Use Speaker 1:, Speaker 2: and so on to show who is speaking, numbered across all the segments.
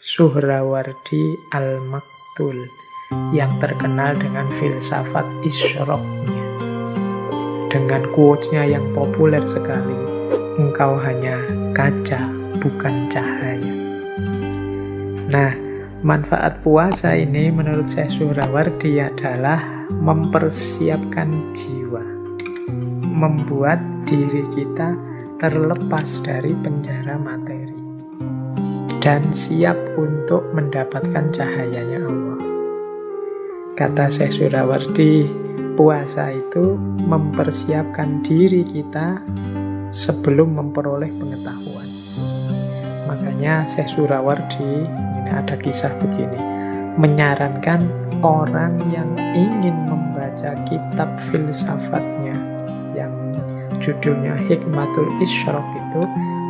Speaker 1: Suhrawardi Al-Maktul yang terkenal dengan filsafat isyroknya. Dengan quotes-nya yang populer sekali, engkau hanya kaca, bukan cahaya. Nah, manfaat puasa ini menurut Syekh Suhrawardi adalah mempersiapkan jiwa, membuat diri kita terlepas dari penjara materi dan siap untuk mendapatkan cahayanya Allah. Kata Syekh Suhrawardi, puasa itu mempersiapkan diri kita sebelum memperoleh pengetahuan. Makanya Syekh Suhrawardi, ini ada kisah begini, menyarankan orang yang ingin membaca kitab filsafatnya yang judulnya Hikmatul Isyrok itu,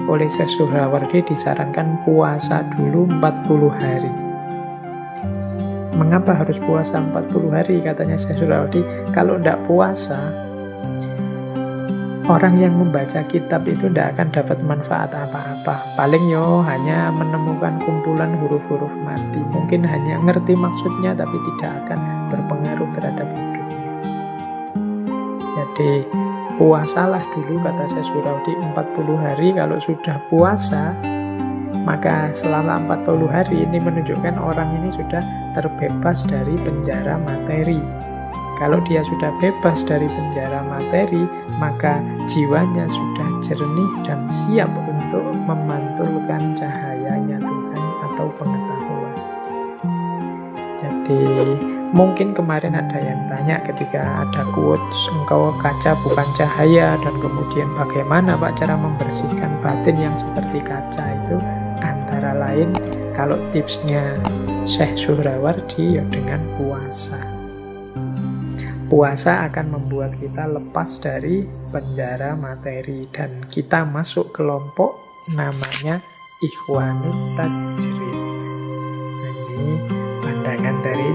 Speaker 1: oleh Syekh Suhrawardi disarankan puasa dulu 40 hari. Mengapa harus puasa 40 hari? Katanya Syekh Suhrawardi, kalau tidak puasa, orang yang membaca kitab itu tidak akan dapat manfaat apa-apa. Paling hanya menemukan kumpulan huruf-huruf mati. Mungkin hanya ngerti maksudnya, tapi tidak akan berpengaruh terhadap hidupnya. Jadi, puasalah dulu, kata Syekh Suhrawardi, 40 hari. Kalau sudah puasa, maka selama 40 hari ini menunjukkan orang ini sudah terbebas dari penjara materi. Kalau dia sudah bebas dari penjara materi, maka jiwanya sudah jernih dan siap untuk memantulkan cahayanya Tuhan atau pengetahuan. Jadi mungkin kemarin ada yang tanya ketika ada quotes, engkau kaca bukan cahaya, dan kemudian bagaimana Pak cara membersihkan batin yang seperti kaca itu? Antara lain, kalau tipsnya Syekh Suhrawardi, dengan puasa. Puasa akan membuat kita lepas dari penjara materi dan kita masuk kelompok namanya Ikhwanut Tajrid. Ini pandangan dari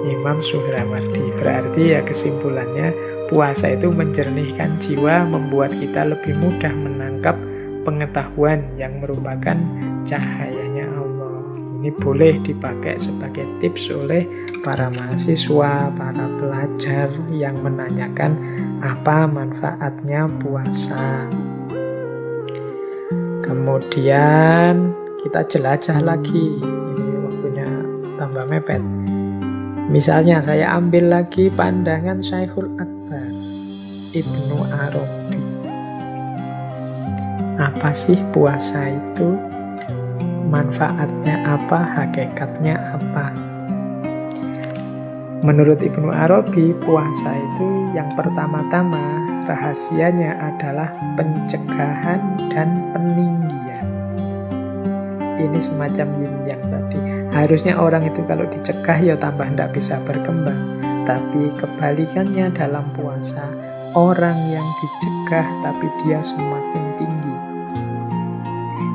Speaker 1: Imam Suhrawardi. Berarti kesimpulannya, puasa itu menjernihkan jiwa, membuat kita lebih mudah menangkap pengetahuan yang merupakan cahayanya Allah. Ini boleh dipakai sebagai tips oleh para mahasiswa, para pelajar yang menanyakan apa manfaatnya puasa. Kemudian kita jelajah lagi. Ini waktunya tambah mepet. Misalnya saya ambil lagi pandangan Syekhul Akbar, Ibnu Arabi. Apa sih puasa itu? Manfaatnya apa? Hakikatnya apa? Menurut Ibnu Arabi, puasa itu yang pertama-tama rahasianya adalah pencegahan dan peninggian. Ini semacam yin yang tadi. Harusnya orang itu kalau dicegah tambah tidak bisa berkembang. Tapi kebalikannya dalam puasa, orang yang dicegah tapi dia semakin tinggi.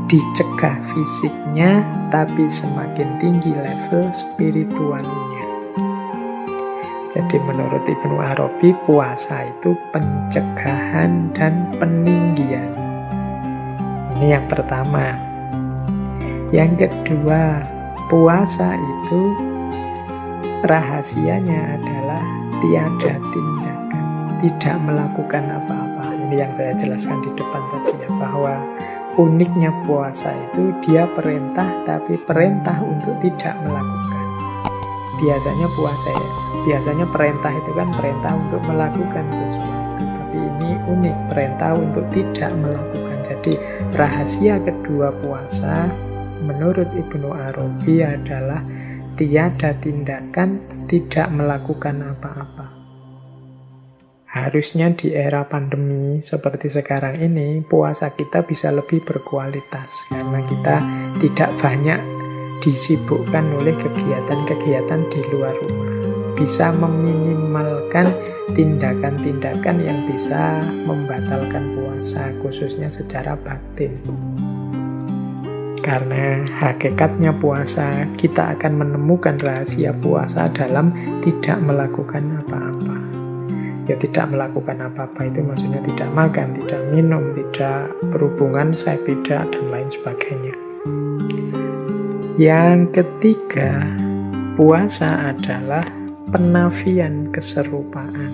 Speaker 1: Dicegah fisiknya tapi semakin tinggi level spiritualnya. Jadi menurut Ibnu Arabi, puasa itu pencegahan dan peninggian. Ini yang pertama. Yang kedua, puasa itu rahasianya adalah tiada tindakan, tidak melakukan apa-apa. Ini yang saya jelaskan di depan tadi bahwa uniknya puasa itu dia perintah, tapi perintah untuk tidak melakukan. Biasanya perintah itu kan perintah untuk melakukan sesuatu, tapi ini unik, perintah untuk tidak melakukan. Jadi rahasia kedua puasa menurut Ibnu Arabi adalah tiada tindakan, tidak melakukan apa-apa. Harusnya di era pandemi seperti sekarang ini, puasa kita bisa lebih berkualitas karena kita tidak banyak disibukkan oleh kegiatan-kegiatan di luar rumah. Bisa meminimalkan tindakan-tindakan yang bisa membatalkan puasa, khususnya secara batin. Karena hakikatnya puasa, kita akan menemukan rahasia puasa dalam tidak melakukan apa-apa. Tidak melakukan apa-apa itu maksudnya tidak makan, tidak minum, tidak berhubungan seks, tidak, dan lain sebagainya. Yang ketiga, puasa adalah penafian keserupaan.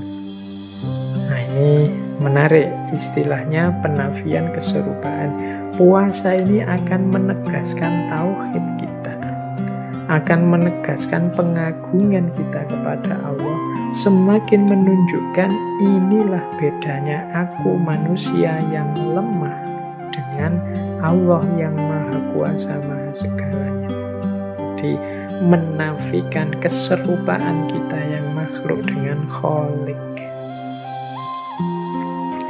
Speaker 1: Nah, ini menarik istilahnya penafian keserupaan. Puasa ini akan menegaskan tauhid kita, akan menegaskan pengagungan kita kepada Allah, semakin menunjukkan inilah bedanya aku manusia yang lemah dengan Allah yang maha kuasa, maha segalanya. Jadi menafikan keserupaan kita yang makhluk dengan Khalik.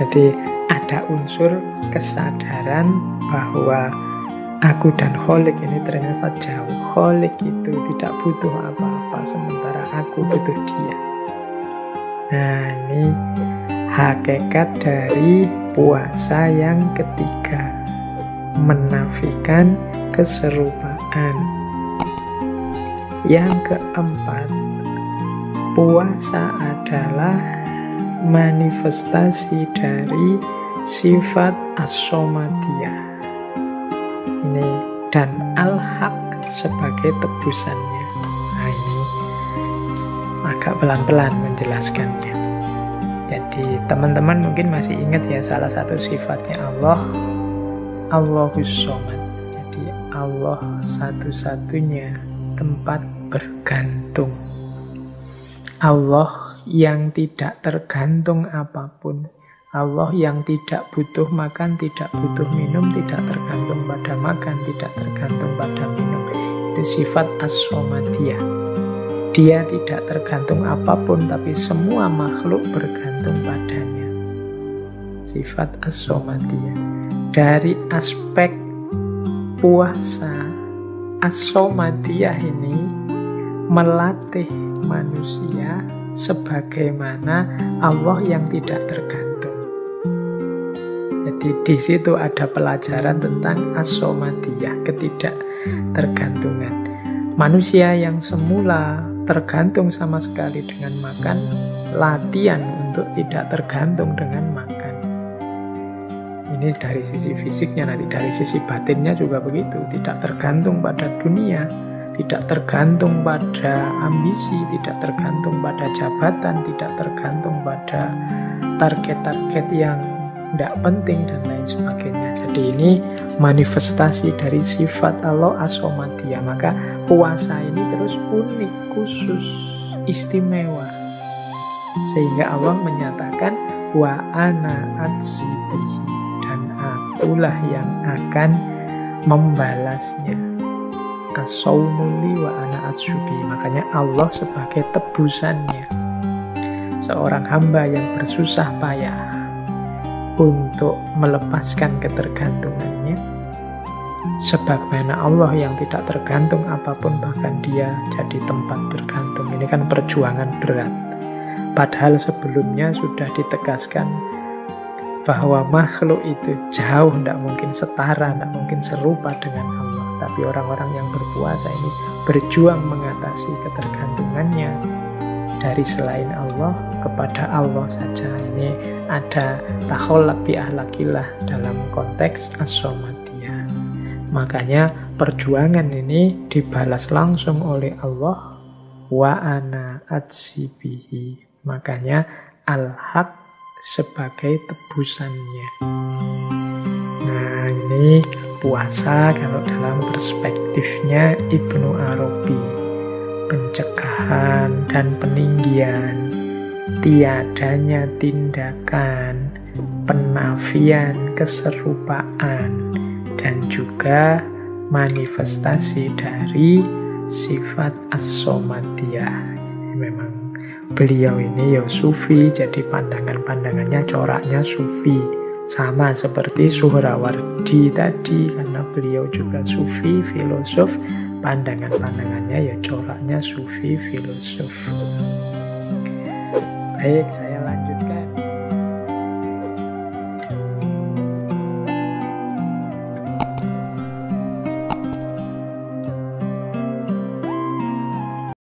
Speaker 1: Jadi ada unsur kesadaran bahwa aku dan Khalik ini ternyata jauh. Khalik itu tidak butuh apa-apa, sementara aku butuh dia. Nah, ini hakikat dari puasa yang ketiga, menafikan keserupaan. Yang keempat, puasa adalah manifestasi dari sifat as-somadiyah. Ini dan al-haq sebagai tebusannya. Nah, ini agak pelan-pelan menjelaskannya. Jadi teman-teman mungkin masih ingat ya, salah satu sifatnya Allah, Allahus Somad. Jadi Allah satu-satunya tempat bergantung. Allah yang tidak tergantung apapun. Allah yang tidak butuh makan, tidak butuh minum, tidak tergantung pada makan, tidak tergantung pada minum. Itu sifat as-somadiyah. Dia tidak tergantung apapun, tapi semua makhluk bergantung padanya. Sifat as-somadiyah. Dari aspek puasa, as-somadiyah ini melatih manusia sebagaimana Allah yang tidak tergantung. Jadi di situ ada pelajaran tentang as-somadiyah, ketidaktergantungan. Manusia yang semula tergantung sama sekali dengan makan, latihan untuk tidak tergantung dengan makan. Ini dari sisi fisiknya, nanti dari sisi batinnya juga begitu. Tidak tergantung pada dunia, tidak tergantung pada ambisi, tidak tergantung pada jabatan, tidak tergantung pada target-target yang tidak penting dan lain sebagainya. Jadi ini manifestasi dari sifat Allah as-somadiyah. Maka puasa ini terus unik, khusus, istimewa. Sehingga Allah menyatakan wa ana atsibihi, dan akulah yang akan membalasnya. As-sawmuli wa ana atsubi. Makanya Allah sebagai tebusannya. Seorang hamba yang bersusah payah untuk melepaskan ketergantungannya, sebagaimana Allah yang tidak tergantung apapun, bahkan dia jadi tempat bergantung. Ini kan perjuangan berat. Padahal sebelumnya sudah ditegaskan bahwa makhluk itu jauh, tidak mungkin setara, tidak mungkin serupa dengan Allah. Tapi orang-orang yang berpuasa ini berjuang mengatasi ketergantungannya dari selain Allah kepada Allah saja. Ini ada takholak bi ahlakillah dalam konteks as-somadiyah. Makanya perjuangan ini dibalas langsung oleh Allah, wa ana atsibihi. Makanya al-haq sebagai tebusannya. Nah, ini puasa kalau dalam perspektifnya Ibnu Arabi, pencegahan dan peninggian, tiadanya tindakan, penafian keserupaan, dan juga manifestasi dari sifat as-somadiyah. Memang beliau ini ya sufi, jadi pandangan-pandangannya, coraknya sufi. Sama seperti Suhrawardi tadi, karena beliau juga sufi, filosof, pandangan-pandangannya ya coraknya sufi, filosof. Baik, saya